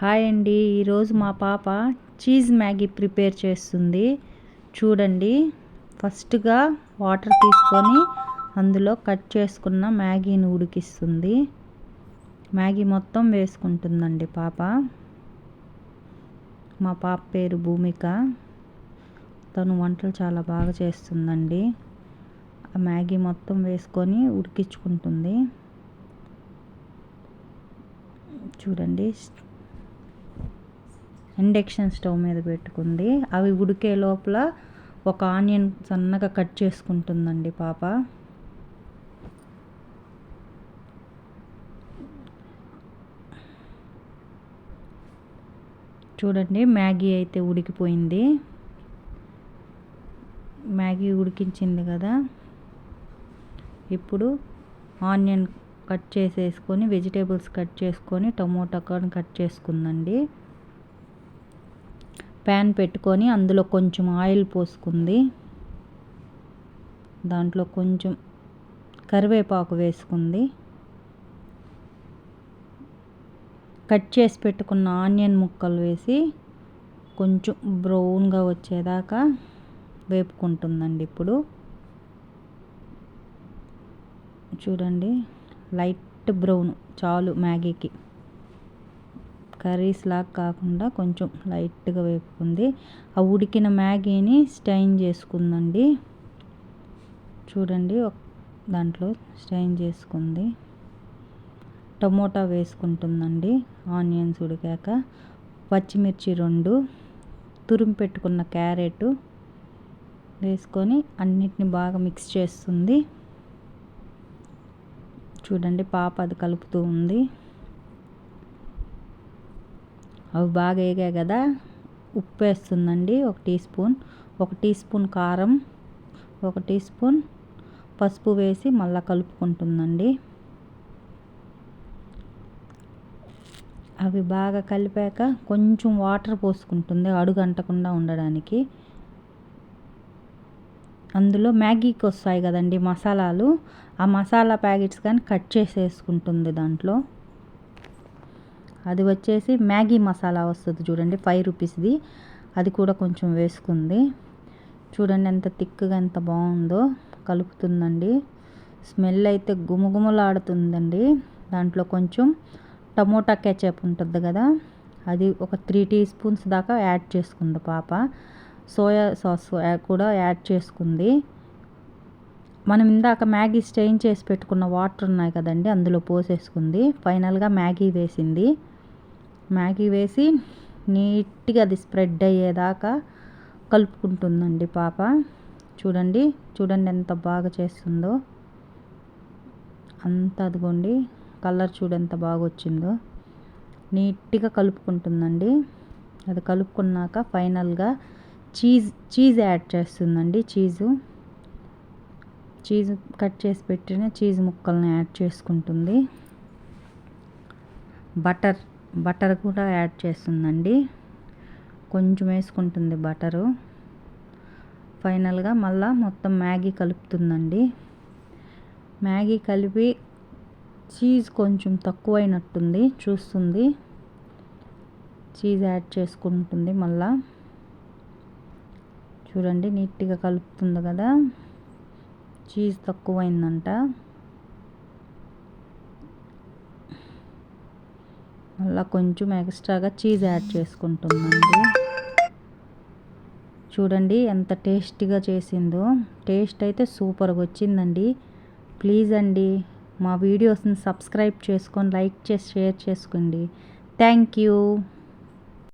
Hi అండి. ఈరోజు మా పాప చీజ్ మ్యాగీ ప్రిపేర్ చేస్తుంది. చూడండి, ఫస్ట్గా వాటర్ తీసుకొని అందులో కట్ చేసుకున్న మ్యాగీని ఉడికిస్తుంది. మ్యాగీ మొత్తం వేసుకుంటుందండి పాప. మా పాప పేరు భూమిక. తను వంటలు చాలా బాగా చేస్తుందండి. ఆ మ్యాగీ మొత్తం వేసుకొని ఉడికించుకుంటుంది. చూడండి, ఇండక్షన్ స్టవ్ మీద పెట్టుకుంది. అవి ఉడికే లోపల ఒక ఆనియన్ సన్నగా కట్ చేసుకుంటుందండి పాప. చూడండి, మ్యాగీ అయితే ఉడికిపోయింది. మ్యాగీ ఉడికించింది కదా, ఇప్పుడు ఆనియన్ కట్ చేసేసుకొని, వెజిటేబుల్స్ కట్ చేసుకొని, టమోటా కట్ చేసుకుందండి. ప్యాన్ పెట్టుకొని అందులో కొంచెం ఆయిల్ పోసుకుంది. దాంట్లో కొంచెం కరివేపాకు వేసుకుంది. కట్ చేసి పెట్టుకున్న ఆనియన్ ముక్కలు వేసి కొంచెం బ్రౌన్గా వచ్చేదాకా వేపుకుంటుందండి. ఇప్పుడు చూడండి, లైట్ బ్రౌన్ చాలు మ్యాగీకి. కర్రీస్ లాగా కాకుండా కొంచెం లైట్గా వేపుకుంది. ఆ ఉడికిన మ్యాగీని స్టైన్ చేసుకుందండి. చూడండి, దాంట్లో స్టైన్ చేసుకుంది. టమోటా వేసుకుంటుందండి. ఆనియన్స్ ఉడికాక పచ్చిమిర్చి 2, తురిమి పెట్టుకున్న క్యారెట్ వేసుకొని అన్నిటిని బాగా మిక్స్ చేస్తుంది. చూడండి, పాప అది కలుపుతూ ఉంది. అవి బాగా వేగాయి కదా, ఉప్పు వేస్తుందండి 1 టీ స్పూన్, 1 టీ స్పూన్ కారం, 1 టీ స్పూన్ పసుపు వేసి మళ్ళీ కలుపుకుంటుందండి. అవి బాగా కలిపాక కొంచెం వాటర్ పోసుకుంటుంది అడుగంటకుండా ఉండడానికి. అందులో మ్యాగీకి వస్తాయి కదండి మసాలాలు, ఆ మసాలా ప్యాకెట్స్ కానీ కట్ చేసేసుకుంటుంది దాంట్లో. అది వచ్చేసి మ్యాగీ మసాలా వస్తుంది చూడండి, 5 రూపీస్ది. అది కూడా కొంచెం వేసుకుంది. చూడండి ఎంత థిక్గా ఎంత బాగుందో. కలుపుతుందండి. స్మెల్ అయితే గుమగుమలాడుతుందండి. దాంట్లో కొంచెం టమోటా కెచప్ ఉంటుంది కదా, అది ఒక 3 టీ స్పూన్స్ దాకా యాడ్ చేసుకుంది పాప. సోయా సాస్ కూడా యాడ్ చేసుకుంది. మనం ఇందాక మ్యాగీ స్టెయిన్ చేసి పెట్టుకున్న వాటర్ ఉన్నాయి కదండి, అందులో పోసేసుకుంది. ఫైనల్గా మ్యాగీ వేసింది. మ్యాగీ వేసి నీట్గా అది స్ప్రెడ్ అయ్యేదాకా కలుపుకుంటుందండి పాప. చూడండి ఎంత బాగా చేస్తుందో. అంత అదిగోండి, కలర్ చూడంత బాగా వచ్చిందో. నీట్గా కలుపుకుంటుందండి. అది కలుపుకున్నాక ఫైనల్గా చీజ్ యాడ్ చేస్తుందండి. చీజ్ కట్ చేసి పెట్టిన చీజ్ ముక్కల్ని యాడ్ చేసుకుంటుంది. బటర్ కూడా యాడ్ చేస్తుందండి. కొంచెం వేసుకుంటుంది బటరు. ఫైనల్గా మళ్ళీ మొత్తం మ్యాగీ కలుపుతుందండి. మ్యాగీ కలిపి చీజ్ కొంచెం తక్కువైనట్టుంది చూస్తుంది. చీజ్ యాడ్ చేసుకుంటుంది మళ్ళా. చూడండి, నీట్గా కలుపుతుంది కదా, చీజ్ తక్కువైందంట. మళ్ళీ కొంచెం ఎక్స్ట్రాగా చీజ్ యాడ్ చేసుకుంటుందండి. చూడండి ఎంత టేస్టీగా చేసిందో. టేస్ట్ అయితే సూపర్గా వచ్చిందండి. ప్లీజ్ అండి, మా వీడియోస్ని సబ్స్క్రైబ్ చేసుకొని లైక్ చేసి షేర్ చేసుకోండి. Thank you.